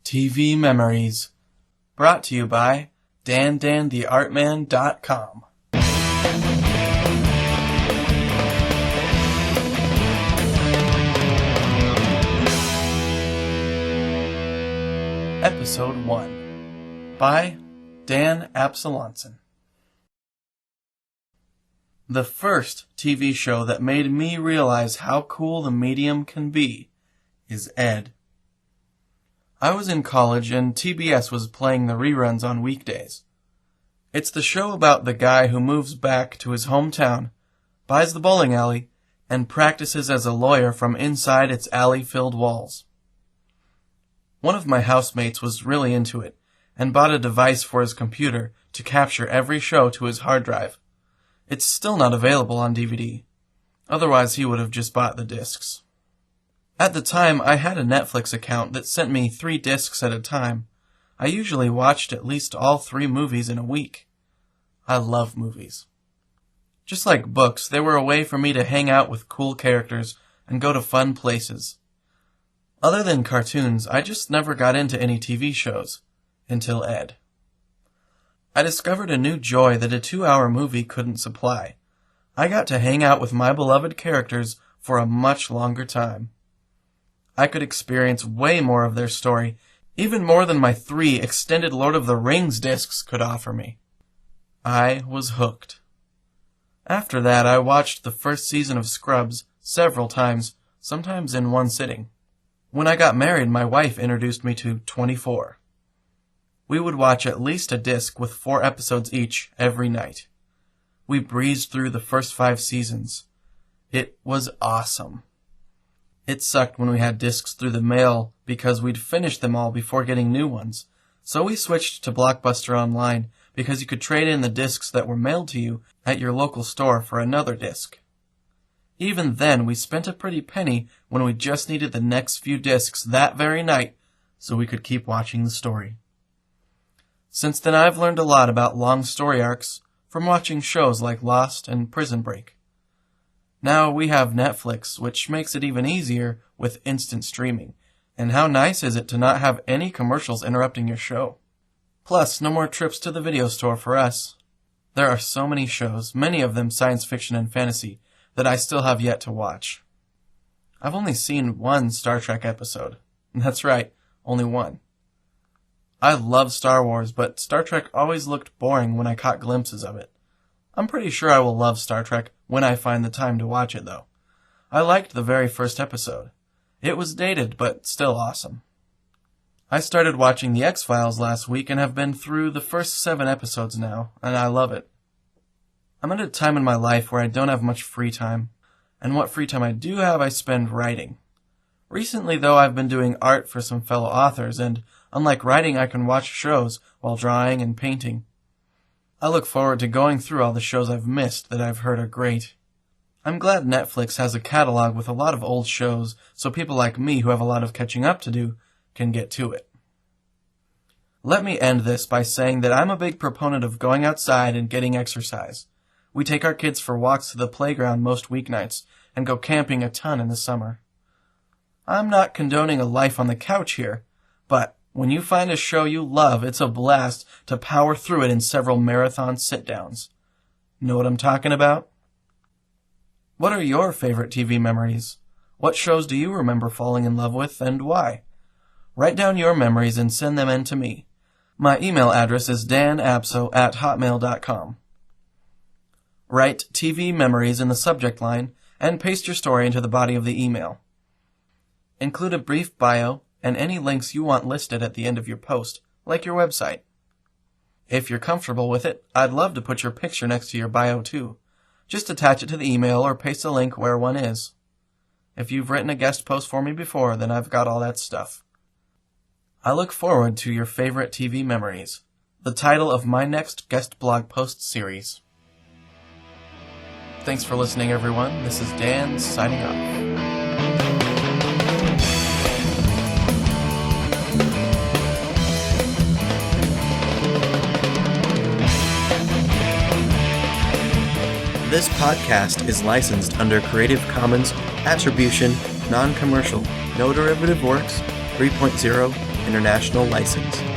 TV Memories. Brought to you by dandantheartman.com. Episode 1 by Dan Absalonson. The first TV show that made me realize how cool the medium can be is Ed. I was in college and TBS was playing the reruns on weekdays. It's the show about the guy who moves back to his hometown, buys the bowling alley, and practices as a lawyer from inside its alley-filled walls. One of my housemates was really into it and bought a device for his computer to capture every show to his hard drive. It's still not available on DVD. Otherwise, he would have just bought the discs. At the time, I had a Netflix account that sent me 3 discs at a time. I usually watched at least all 3 movies in a week. I love movies. Just like books, they were a way for me to hang out with cool characters and go to fun places. Other than cartoons, I just never got into any TV shows. Until Ed. I discovered a new joy that a 2-hour movie couldn't supply. I got to hang out with my beloved characters for a much longer time. I could experience way more of their story, even more than my 3 extended Lord of the Rings discs could offer me. I was hooked. After that, I watched the first season of Scrubs several times, sometimes in one sitting. When I got married, my wife introduced me to 24. We would watch at least a disc with 4 episodes each every night. We breezed through the first 5 seasons. It was awesome. It sucked when we had discs through the mail because we'd finished them all before getting new ones. So we switched to Blockbuster Online because you could trade in the discs that were mailed to you at your local store for another disc. Even then, we spent a pretty penny when we just needed the next few discs that very night so we could keep watching the story. Since then, I've learned a lot about long story arcs from watching shows like Lost and Prison Break. Now we have Netflix, which makes it even easier with instant streaming. And how nice is it to not have any commercials interrupting your show? Plus, no more trips to the video store for us. There are so many shows, many of them science fiction and fantasy, that I still have yet to watch. I've only seen 1 Star Trek episode. That's right, only 1. I love Star Wars, but Star Trek always looked boring when I caught glimpses of it. I'm pretty sure I will love Star Trek when I find the time to watch it, though. I liked the very first episode. It was dated, but still awesome. I started watching The X-Files last week and have been through the first 7 episodes now, and I love it. I'm at a time in my life where I don't have much free time, and what free time I do have I spend writing. Recently, though, I've been doing art for some fellow authors, and unlike writing, I can watch shows while drawing and painting. I look forward to going through all the shows I've missed that I've heard are great. I'm glad Netflix has a catalog with a lot of old shows, so people like me who have a lot of catching up to do can get to it. Let me end this by saying that I'm a big proponent of going outside and getting exercise. We take our kids for walks to the playground most weeknights and go camping a ton in the summer. I'm not condoning a life on the couch here, but when you find a show you love, it's a blast to power through it in several marathon sit-downs. Know what I'm talking about? What are your favorite TV memories? What shows do you remember falling in love with, and why? Write down your memories and send them in to me. My email address is danabso@hotmail.com. Write TV Memories in the subject line and paste your story into the body of the email. Include a brief bio and any links you want listed at the end of your post, like your website. If you're comfortable with it, I'd love to put your picture next to your bio too. Just attach it to the email or paste a link where one is. If you've written a guest post for me before, then I've got all that stuff. I look forward to your favorite TV memories, the title of my next guest blog post series. Thanks for listening, everyone. This is Dan signing off. This podcast is licensed under Creative Commons Attribution, Non-Commercial, No Derivative Works, 3.0, International License.